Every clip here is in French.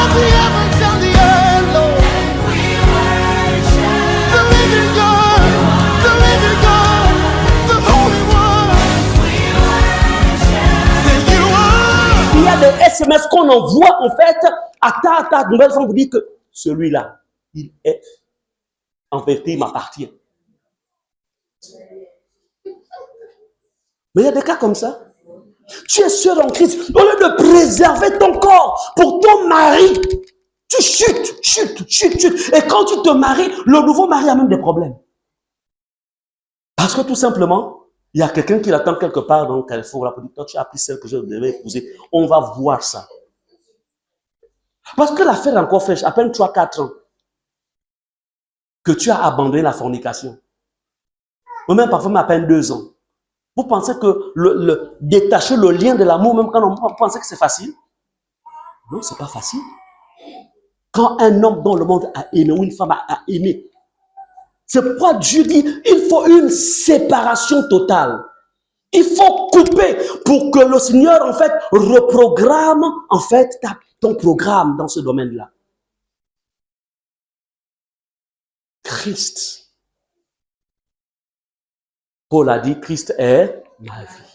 of the heavens and the earth, Lord. The living God, the Holy One. Say you are. Il y a des SMS qu'on envoie en fait à ta nouvelle femme pour dire que celui-là, il est, en vérité, il m'appartient. Mais il y a des cas comme ça. Tu es seul en Christ. Au lieu de préserver ton corps pour ton mari, tu chutes. Et quand tu te maries, le nouveau mari a même des problèmes. Parce que tout simplement, il y a quelqu'un qui l'attend quelque part dans le Carrefour. Pour dire, toi, tu as pris celle que je devais épouser. On va voir ça. Parce que l'affaire est encore fraîche, à peine 3-4 ans, que tu as abandonné la fornication. Ou même parfois, à peine 2 ans. Vous pensez que détacher le lien de l'amour, même quand on pense que c'est facile? Non, c'est pas facile. Quand un homme dans le monde a aimé, ou une femme a aimé, c'est pourquoi Dieu dit, il faut une séparation totale. Il faut couper pour que le Seigneur, en fait, reprogramme, en fait, ton programme dans ce domaine-là. Christ. Paul a dit, Christ est ma vie.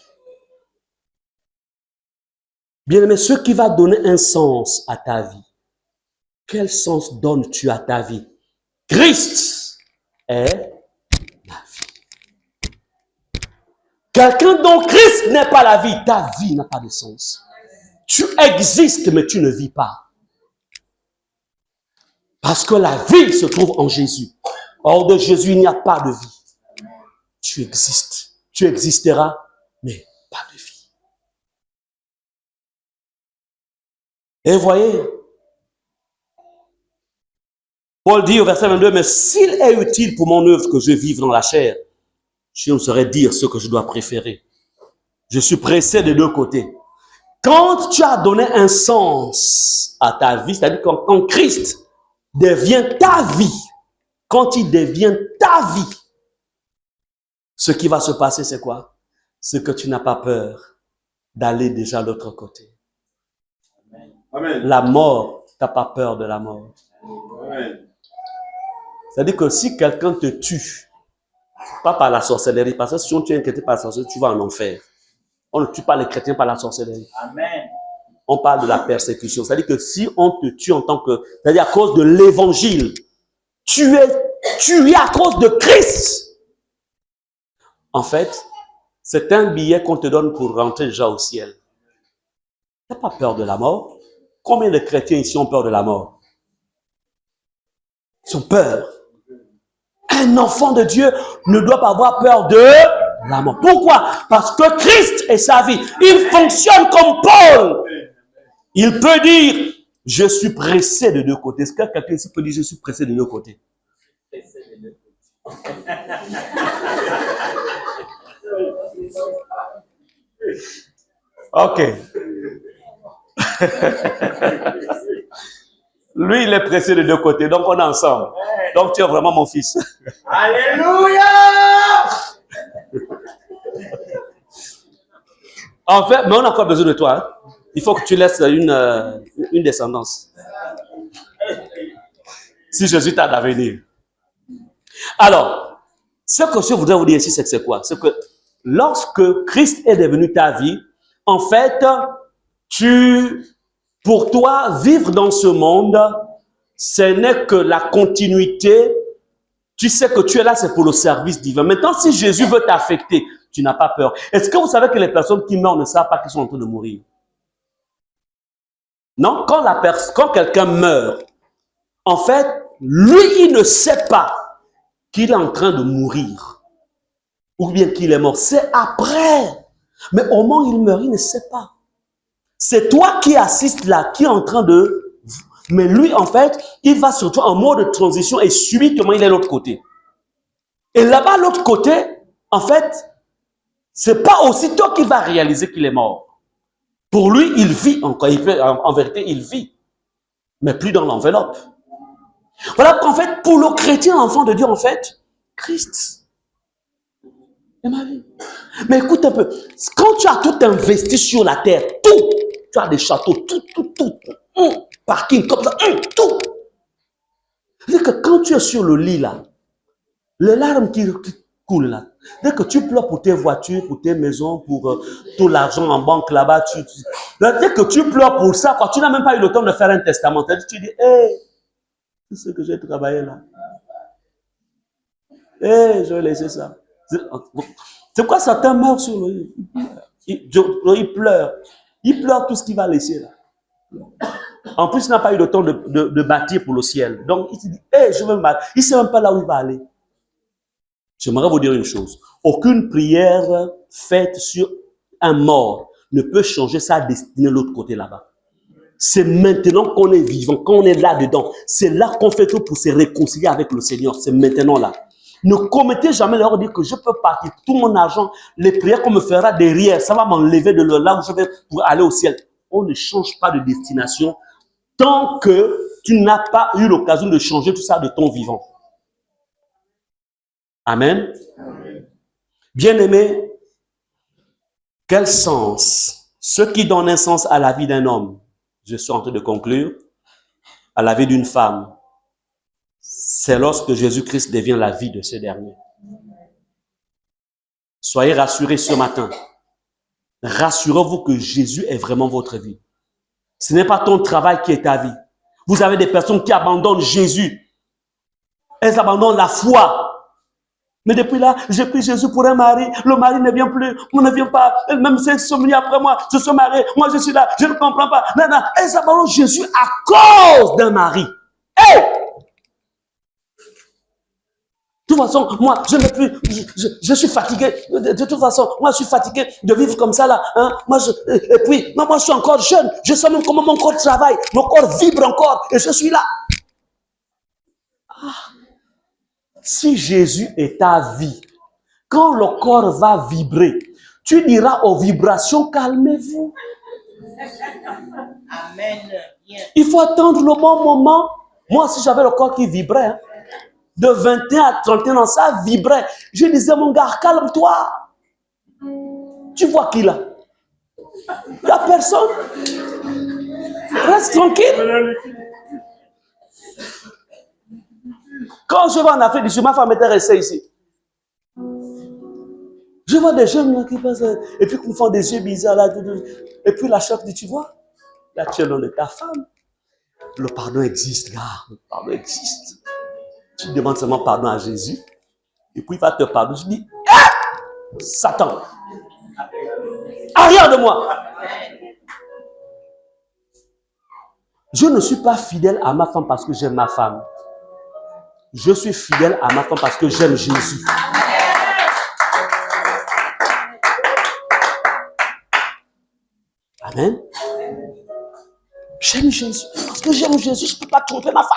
Bien-aimé, ce qui va donner un sens à ta vie, quel sens donnes-tu à ta vie? Christ est ma vie. Quelqu'un dont Christ n'est pas la vie, ta vie n'a pas de sens. Tu existes, mais tu ne vis pas. Parce que la vie se trouve en Jésus. Hors de Jésus, il n'y a pas de vie. Tu existes. Tu existeras, mais pas de vie. Et voyez, Paul dit au verset 22, mais s'il est utile pour mon œuvre que je vive dans la chair, je ne saurais dire ce que je dois préférer. Je suis pressé des deux côtés. Quand tu as donné un sens à ta vie, c'est-à-dire quand Christ devient ta vie, quand il devient ta vie, ce qui va se passer, c'est quoi? C'est que tu n'as pas peur d'aller déjà de l'autre côté. Amen. La mort, tu n'as pas peur de la mort. C'est-à-dire que si quelqu'un te tue, pas par la sorcellerie, parce que si on tue un chrétien par la sorcellerie, tu vas en enfer. On ne tue pas les chrétiens par la sorcellerie. Amen. On parle de la persécution. C'est-à-dire que si on te tue en tant que... C'est-à-dire à cause de l'évangile, tu es à cause de Christ. En fait, c'est un billet qu'on te donne pour rentrer déjà au ciel. Tu n'as pas peur de la mort? Combien de chrétiens ici ont peur de la mort? Ils ont peur. Un enfant de Dieu ne doit pas avoir peur de la mort. Pourquoi? Parce que Christ est sa vie. Il fonctionne comme Paul. Il peut dire, je suis pressé de deux côtés. Est-ce que quelqu'un ici peut dire, je suis pressé de deux côtés? Ok. Lui, il est pressé de deux côtés, donc on est ensemble. Donc tu es vraiment mon fils. Alléluia! En fait, mais on a encore besoin de toi. Hein? Il faut que tu laisses une descendance. Si Jésus t'a d'avenir. Alors, ce que je voudrais vous dire ici, c'est quoi? C'est que lorsque Christ est devenu ta vie, en fait, pour toi, vivre dans ce monde, ce n'est que la continuité. Tu sais que tu es là, c'est pour le service divin. Maintenant, si Jésus veut t'affecter, tu n'as pas peur. Est-ce que vous savez que les personnes qui meurent ne savent pas qu'ils sont en train de mourir? Non, quand quelqu'un meurt, en fait, lui, il ne sait pas qu'il est en train de mourir. Ou bien qu'il est mort. C'est après. Mais au moment où il meurt, il ne sait pas. C'est toi qui assistes là, qui est en train de... Mais lui, en fait, il va surtout en mode de transition et subitement, il est de l'autre côté. Et là-bas, l'autre côté, en fait, c'est pas aussitôt qu'il va réaliser qu'il est mort. Pour lui, il vit encore. En vérité, il vit. Mais plus dans l'enveloppe. Voilà qu'en fait, pour le chrétien, l'enfant de Dieu, en fait, Christ est ma vie. Mais écoute un peu, quand tu as tout investi sur la terre, tout, tu as des châteaux, tout, parking, comme ça, tout. C'est que quand tu es sur le lit là, les larmes qui coulent là, dès que tu pleures pour tes voitures, pour tes maisons, pour tout l'argent en banque là-bas, dès que tu pleures pour ça, quand tu n'as même pas eu le temps de faire un testament, tu dis, hé, c'est ce que j'ai travaillé là. Hé, je vais laisser ça. C'est quoi certains meurent sur le lit? Il pleure. Il pleure tout ce qu'il va laisser là. En plus, il n'a pas eu le temps de bâtir pour le ciel. Donc, il se dit, hé, je veux me battre. Il ne sait même pas là où il va aller. J'aimerais vous dire une chose. Aucune prière faite sur un mort ne peut changer sa destinée de l'autre côté là-bas. C'est maintenant qu'on est vivant, quand on est là-dedans. C'est là qu'on fait tout pour se réconcilier avec le Seigneur. C'est maintenant là. Ne commettez jamais l'erreur de dire que je peux partir tout mon argent, les prières qu'on me fera derrière, ça va m'enlever de là où je vais pour aller au ciel. On ne change pas de destination tant que tu n'as pas eu l'occasion de changer tout ça de ton vivant. Amen. Bien-aimé, quel sens? Ce qui donne un sens à la vie d'un homme, je suis en train de conclure, à la vie d'une femme, c'est lorsque Jésus-Christ devient la vie de ce dernier. Soyez rassurés ce matin. Rassurez-vous que Jésus est vraiment votre vie. Ce n'est pas ton travail qui est ta vie. Vous avez des personnes qui abandonnent Jésus. Elles abandonnent la foi. Mais depuis là, j'ai pris Jésus pour un mari. Le mari ne vient plus. On ne vient pas. Même si elles sont venues après moi, je suis marié. Moi, je suis là. Je ne comprends pas. Non, non. Elles abandonnent Jésus à cause d'un mari. Hey! De toute façon, moi, je n'ai plus, je suis fatigué. De toute façon, moi, je suis fatigué de vivre comme ça, là. Hein? Et puis, moi, je suis encore jeune. Je sais même comment mon corps travaille. Mon corps vibre encore. Et je suis là. Ah. Si Jésus est ta vie, quand le corps va vibrer, tu diras aux vibrations, calmez-vous. Amen. Il faut attendre le bon moment. Moi, si j'avais le corps qui vibrait, hein, de 21 à 31 ans, ça vibrait. Je disais, mon gars, calme-toi. Tu vois qui là? Il n'y a personne. Reste tranquille. Quand je vais en Afrique du Sud, ma femme était restée ici. Je vois des jeunes là qui passent et puis qui me font des yeux bizarres là. Et puis la chef dit, tu vois, là tu es l'homme de ta femme. Le pardon existe, gars. Le pardon existe. Tu demandes seulement pardon à Jésus. Et puis il va te pardonner. Je dis, Satan, arrière de moi. Je ne suis pas fidèle à ma femme parce que j'aime ma femme. Je suis fidèle à ma femme parce que j'aime Jésus. Amen. J'aime Jésus. Parce que j'aime Jésus, je ne peux pas tromper ma femme.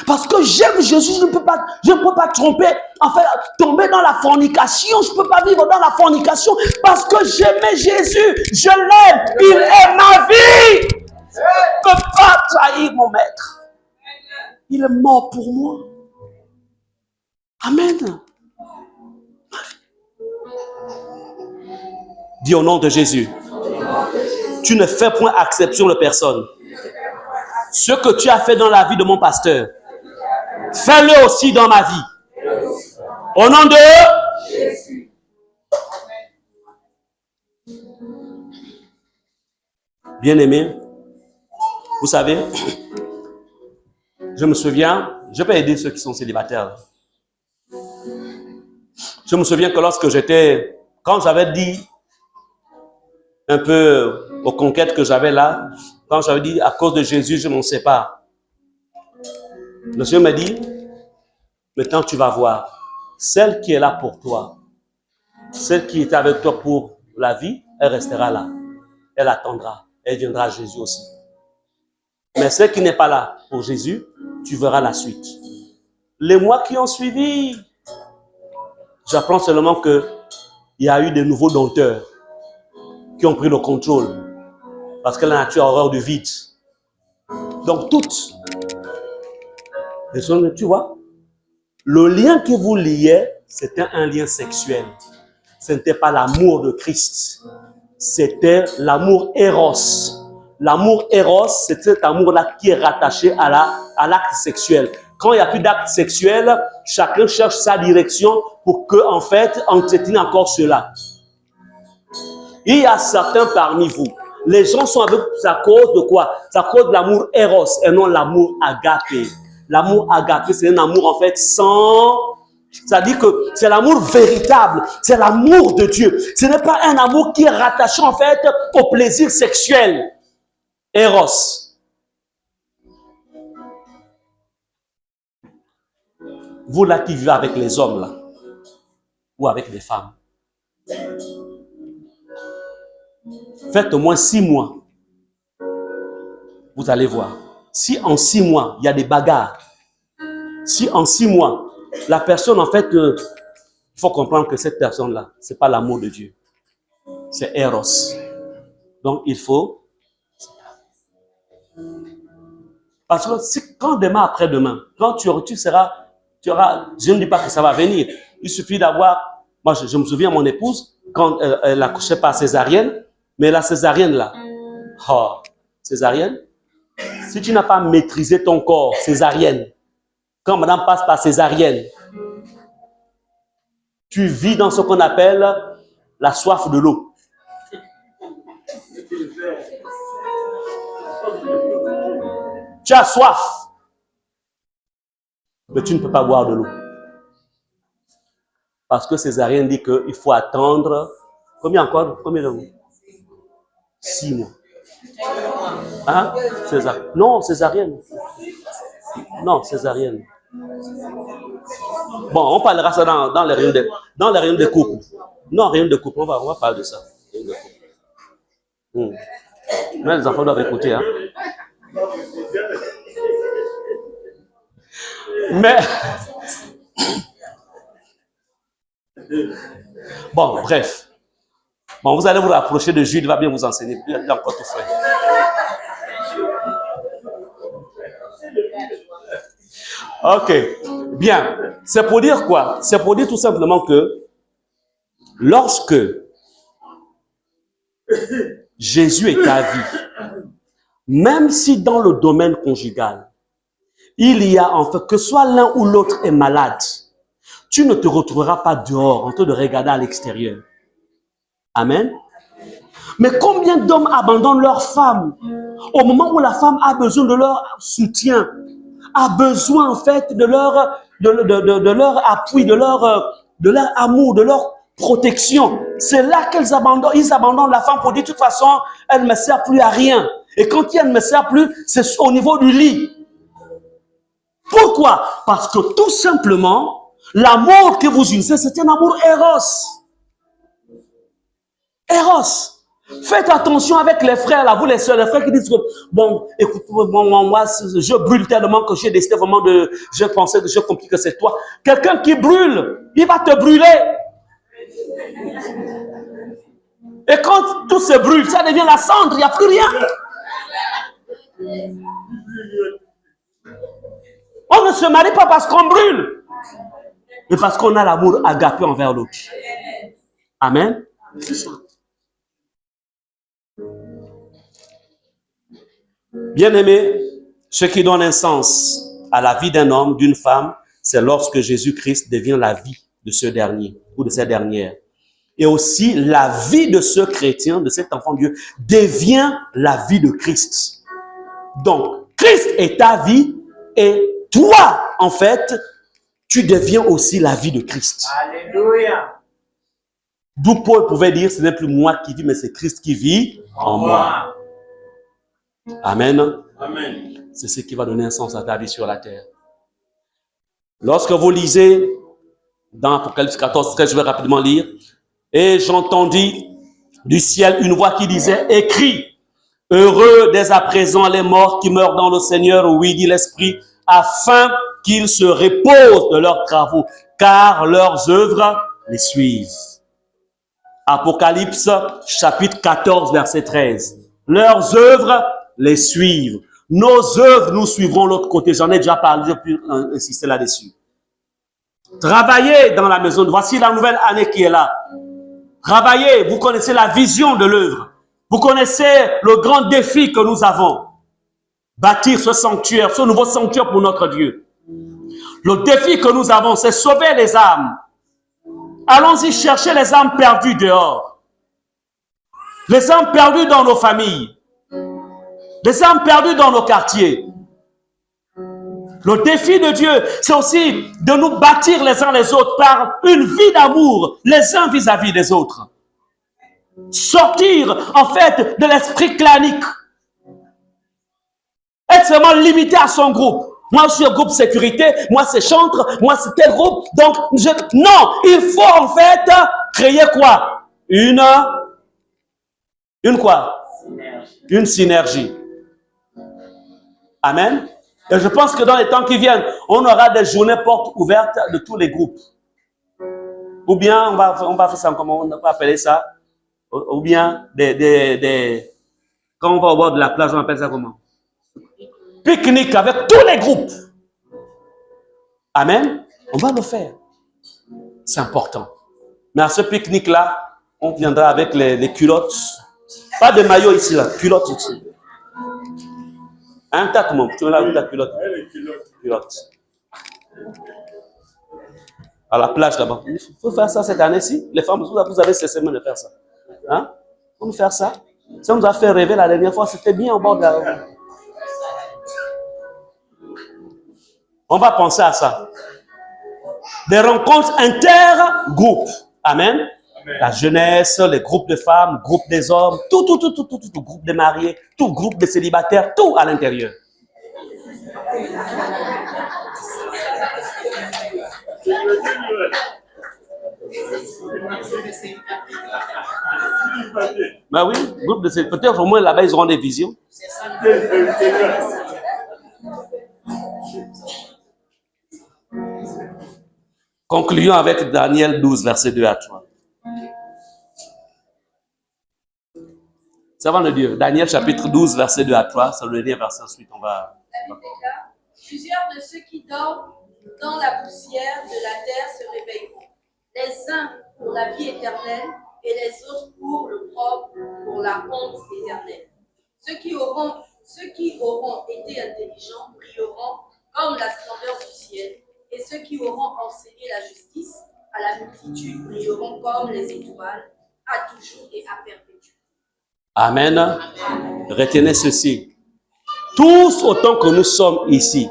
Parce que j'aime Jésus, je ne peux pas tromper, enfin, tomber dans la fornication. Je ne peux pas vivre dans la fornication parce que j'aimais Jésus. Je l'aime. Il est ma vie. Je ne peux pas trahir mon maître. Il est mort pour moi. Amen. Dis au nom de Jésus. Tu ne fais point exception de personne. Ce que tu as fait dans la vie de mon pasteur, fais-le aussi dans ma vie. Au nom de Jésus. Bien-aimé, vous savez, je me souviens, je peux aider ceux qui sont célibataires. Je me souviens que quand j'avais dit un peu aux conquêtes que j'avais là, quand j'avais dit à cause de Jésus, je m'en sépare. Le Seigneur m'a dit, maintenant tu vas voir, celle qui est là pour toi, celle qui était avec toi pour la vie, elle restera là. Elle attendra. Elle viendra à Jésus aussi. Mais celle qui n'est pas là pour Jésus, tu verras la suite. Les mois qui ont suivi, j'apprends seulement qu'il y a eu de nouveaux dompteurs qui ont pris le contrôle parce que la nature a horreur du vide. Donc toutes, tu vois, le lien qui vous liait, c'était un lien sexuel. Ce n'était pas l'amour de Christ. C'était l'amour éros, L'amour éros, c'est cet amour-là qui est rattaché à l'acte sexuel. Quand il n'y a plus d'acte sexuel, chacun cherche sa direction pour que, en fait, entretenir encore cela. Il y a certains parmi vous, les gens sont avec vous à cause de quoi? C'est à cause de l'amour éros et non l'amour agapé. L'amour agapé, c'est un amour en fait sans... C'est-à-dire que c'est l'amour véritable, c'est l'amour de Dieu. Ce n'est pas un amour qui est rattaché en fait au plaisir sexuel. Eros. Vous là qui vivez avec les hommes là, ou avec les femmes, faites au moins 6 mois. Vous allez voir. Si en 6 mois, il y a des bagarres, si en 6 mois, la personne en fait, il faut comprendre que cette personne-là, ce n'est pas l'amour de Dieu. C'est Eros. Donc il faut... Parce que si, quand demain après-demain, quand tu auras, je ne dis pas que ça va venir. Il suffit d'avoir, moi je me souviens mon épouse, quand elle accouchait par césarienne, mais la césarienne là, césarienne, si tu n'as pas maîtrisé ton corps, césarienne, quand madame passe par césarienne, tu vis dans ce qu'on appelle la soif de l'eau. Tu as soif, mais tu ne peux pas boire de l'eau. Parce que césarienne dit qu'il faut attendre, combien encore? Combien de mois? 6 mois. Hein? Non, césarienne. Non, césarienne. Bon, on parlera ça dans les réunions de couple. Non, réunion de couple, on va parler de ça. Mais les enfants doivent écouter. Hein? Mais, bon, bref. Bon, vous allez vous rapprocher de Jude, il va bien vous enseigner. Il est encore tout frais. Ok, bien. C'est pour dire quoi? C'est pour dire tout simplement que lorsque Jésus est ta vie, même si dans le domaine conjugal, il y a en fait que soit l'un ou l'autre est malade, tu ne te retrouveras pas dehors en train de regarder à l'extérieur. Amen. Mais combien d'hommes abandonnent leur femme au moment où la femme a besoin de leur soutien, a besoin en fait de leur appui, de leur amour, de leur protection. C'est là qu'ils abandonnent la femme pour dire de toute façon, elle ne me sert plus à rien. Et quand elle ne me sert plus, c'est au niveau du lit. Pourquoi? Parce que tout simplement, l'amour que vous unissez, c'est un amour éros. Éros. Faites attention avec les frères, là, vous les soeurs, les frères qui disent que, bon, écoute, moi, je brûle tellement que j'ai décidé vraiment je pensais que je compris que c'est toi. Quelqu'un qui brûle, il va te brûler. Et quand tout se brûle, ça devient la cendre, il n'y a plus rien. On ne se marie pas parce qu'on brûle, mais parce qu'on a l'amour agapé envers l'autre. Amen. C'est ça. Bien-aimés, ce qui donne un sens à la vie d'un homme, d'une femme, c'est lorsque Jésus-Christ devient la vie de ce dernier ou de cette dernière. Et aussi, la vie de ce chrétien, de cet enfant de Dieu, devient la vie de Christ. Donc, Christ est ta vie et toi, en fait, tu deviens aussi la vie de Christ. Alléluia. D'où Paul pouvait dire, ce n'est plus moi qui vis, mais c'est Christ qui vit en moi. Amen. Amen. C'est ce qui va donner un sens à ta vie sur la terre. Lorsque vous lisez dans Apocalypse 14, 13, je vais rapidement lire. Et j'entendis du ciel une voix qui disait, écris, heureux dès à présent les morts qui meurent dans le Seigneur, oui, dit l'Esprit, afin qu'ils se reposent de leurs travaux, car leurs œuvres les suivent. Apocalypse chapitre 14, verset 13. Leurs œuvres les suivent. Nos œuvres nous suivront l'autre côté. J'en ai déjà parlé, je peux insister là-dessus. Travaillez dans la maison. Voici la nouvelle année qui est là. Travaillez, vous connaissez la vision de l'œuvre. Vous connaissez le grand défi que nous avons. Bâtir ce sanctuaire, ce nouveau sanctuaire pour notre Dieu. Le défi que nous avons, c'est sauver les âmes. Allons-y chercher les âmes perdues dehors. Les âmes perdues dans nos familles. Les âmes perdues dans nos quartiers. Le défi de Dieu, c'est aussi de nous bâtir les uns les autres par une vie d'amour, les uns vis-à-vis des autres. Sortir, en fait, de l'esprit clanique. Être seulement limité à son groupe. Moi, je suis au groupe sécurité, moi, c'est chantre, moi, c'est tel groupe. Donc, non, il faut, en fait, créer quoi? Une quoi? Une synergie. Amen. Et je pense que dans les temps qui viennent, on aura des journées portes ouvertes de tous les groupes. Ou bien, on va faire ça, comment on va appeler ça? Ou bien, quand on va au bord de la plage, on appelle ça comment? Pique-nique avec tous les groupes. Amen. On va le faire. C'est important. Mais à ce pique-nique-là, on viendra avec les culottes. Pas de maillot ici, là. Culottes ici. Hein, t'as comment? Tu veux la culotte? Culotte. À la plage là-bas. Il faut faire ça cette année-ci. Les femmes, vous avez cessé de faire ça. Hein? Faut nous faire ça. Ça nous a fait rêver la dernière fois. C'était bien au bord de la... On va penser à ça. Des rencontres intergroupes. Amen. Amen. La jeunesse, les groupes de femmes, groupes des hommes, tout, groupe des mariés, tout groupe de célibataires, tout à l'intérieur. Ben oui, groupe de célibataires, peut-être au moins là-bas, ils auront des visions. Concluons avec Daniel 12, verset 2 à 3. Ça va le dire. Daniel chapitre 12, verset 2 à 3. Ça le dit verset ensuite. On va... Plusieurs de ceux qui dorment dans la poussière de la terre se réveilleront. Les uns pour la vie éternelle et les autres pour l'opprobre, pour la honte éternelle. Ceux qui auront été intelligents brilleront comme la splendeur du ciel, et ceux qui auront enseigné la justice à la multitude brilleront comme les étoiles, à toujours et à perpétuité. Amen. Retenez ceci. Tous autant que nous sommes ici,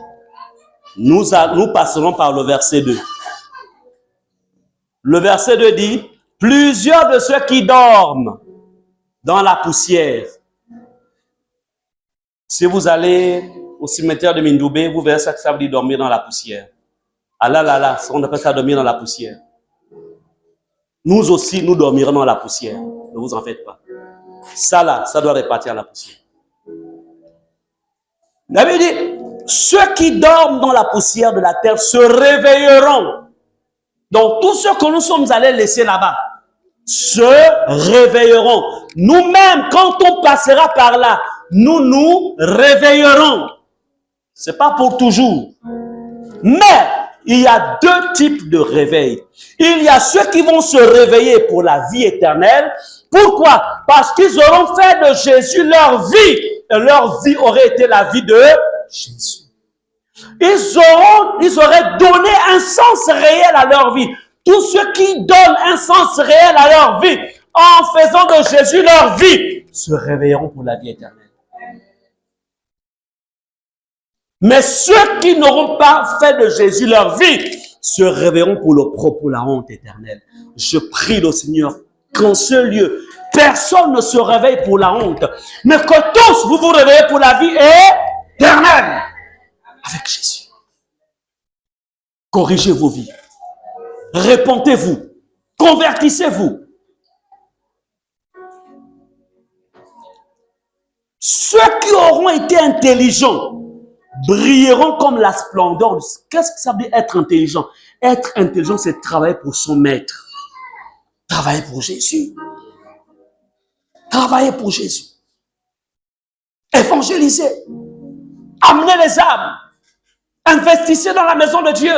nous passerons par le verset 2. Le verset 2 dit, plusieurs de ceux qui dorment dans la poussière. Si vous allez au cimetière de Mindoubé, vous verrez ça que ça veut dire dormir dans la poussière. Ah là, on appelle ça dormir dans la poussière. Nous aussi, nous dormirons dans la poussière. Ne vous en faites pas. Ça là, ça doit répartir la poussière. La Bible dit, ceux qui dorment dans la poussière de la terre se réveilleront. Donc, tous ceux que nous sommes allés laisser là-bas se réveilleront. Nous-mêmes, quand on passera par là, nous nous réveillerons. C'est pas pour toujours. Mais, il y a deux types de réveil. Il y a ceux qui vont se réveiller pour la vie éternelle. Pourquoi? Parce qu'ils auront fait de Jésus leur vie. Et leur vie aurait été la vie de Jésus. Ils auraient donné un sens réel à leur vie. Tous ceux qui donnent un sens réel à leur vie, en faisant de Jésus leur vie, se réveilleront pour la vie éternelle. Mais ceux qui n'auront pas fait de Jésus leur vie, se réveilleront pour l'opprobre, pour la honte éternelle. Je prie le Seigneur qu'en ce lieu, personne ne se réveille pour la honte, mais que tous vous vous réveillez pour la vie éternelle avec Jésus. Corrigez vos vies, répentez-vous, convertissez-vous. Ceux qui auront été intelligents brilleront comme la splendeur. Qu'est-ce que ça veut dire être intelligent? Être intelligent, c'est travailler pour son maître. Travailler pour Jésus. Travailler pour Jésus. Évangéliser. Amener les âmes. Investissez dans la maison de Dieu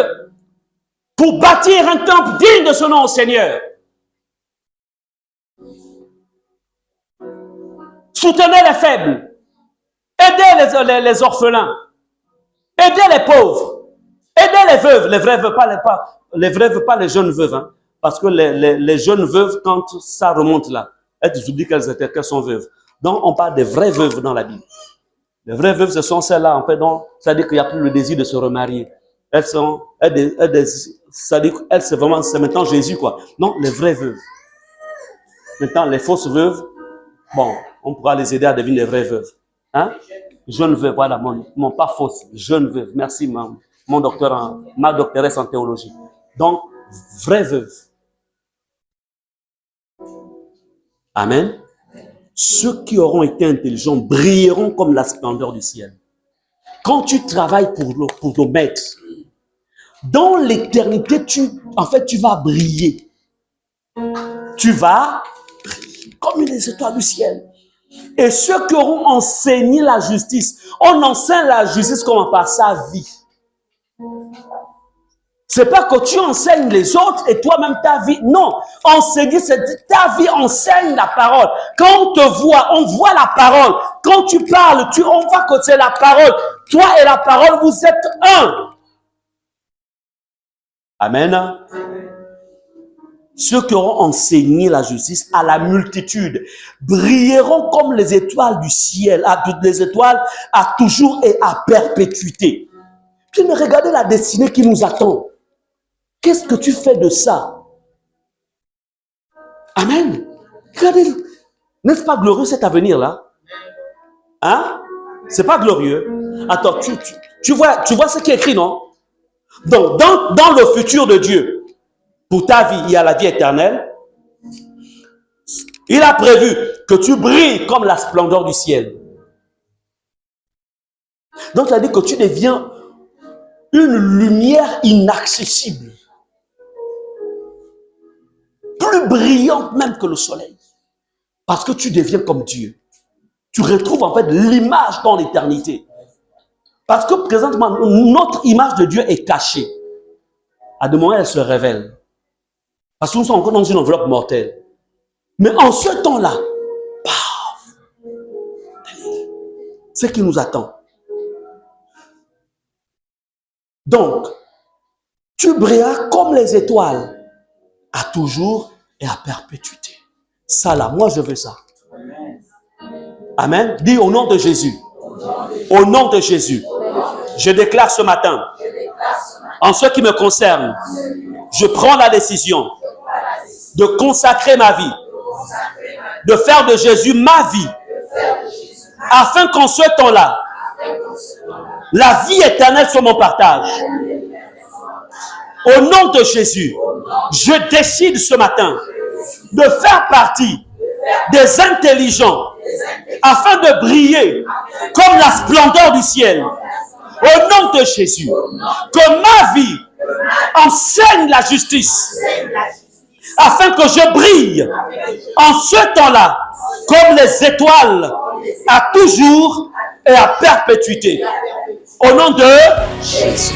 pour bâtir un temple digne de son nom au Seigneur. Soutenez les faibles. Aidez les orphelins. Aidez les pauvres. Aidez les veuves. Les vraies veuves, les vraies veuves, pas les jeunes veuves. Hein. Parce que les jeunes veuves, quand ça remonte là, elles oublient qu'elles sont veuves. Donc, on parle des vraies veuves dans la Bible. Les vraies veuves, ce sont celles-là, en fait, c'est-à-dire qu'il n'y a plus le désir de se remarier. C'est-à-dire qu'elles, c'est maintenant Jésus, quoi. Non, les vraies veuves. Maintenant, les fausses veuves, bon, on pourra les aider à devenir des vraies veuves. Hein? Jeune veuve, voilà, pas fausse, jeune veuve. Merci, ma doctoresse en théologie. Donc, vraie veuve. Amen. Ceux qui auront été intelligents brilleront comme la splendeur du ciel. Quand tu travailles pour ton maître, dans l'éternité, tu vas briller. Tu vas briller comme les étoiles du ciel. Et ceux qui auront enseigné la justice, on enseigne la justice comment? Par sa vie. C'est pas que tu enseignes les autres et toi-même ta vie. Non, enseigner, c'est ta vie enseigne la parole. Quand on te voit, on voit la parole. Quand tu parles, on voit que c'est la parole. Toi et la parole, vous êtes un. Amen. Ceux qui auront enseigné la justice à la multitude brilleront comme les étoiles du ciel, les étoiles à toujours et à perpétuité. Puis mais regardez la destinée qui nous attend. Qu'est-ce que tu fais de ça? Amen. Regardez, n'est-ce pas glorieux cet avenir-là? Hein? C'est pas glorieux? Attends, tu vois ce qui est écrit, non? Donc, dans le futur de Dieu, pour ta vie, il y a la vie éternelle. Il a prévu que tu brilles comme la splendeur du ciel. Donc, ça veut dire que tu deviens une lumière inaccessible. Plus brillante même que le soleil. Parce que tu deviens comme Dieu. Tu retrouves en fait l'image dans l'éternité. Parce que présentement, notre image de Dieu est cachée. À de moments, elle se révèle. Parce que nous sommes encore dans une enveloppe mortelle. Mais en ce temps-là, paf, c'est ce qui nous attend. Donc, tu brilleras comme les étoiles, à toujours et à perpétuité. Ça là, moi je veux ça. Amen. Dis au nom de Jésus. Au nom de Jésus. Je déclare ce matin, en ce qui me concerne, je prends la décision de consacrer ma vie, de faire de Jésus ma vie, afin qu'en ce temps-là, la vie éternelle soit mon partage. Au nom de Jésus, je décide ce matin de faire partie des intelligents afin de briller comme la splendeur du ciel. Au nom de Jésus, que ma vie enseigne la justice afin que je brille en ce temps-là comme les étoiles à toujours et à perpétuité. Au nom de Jésus.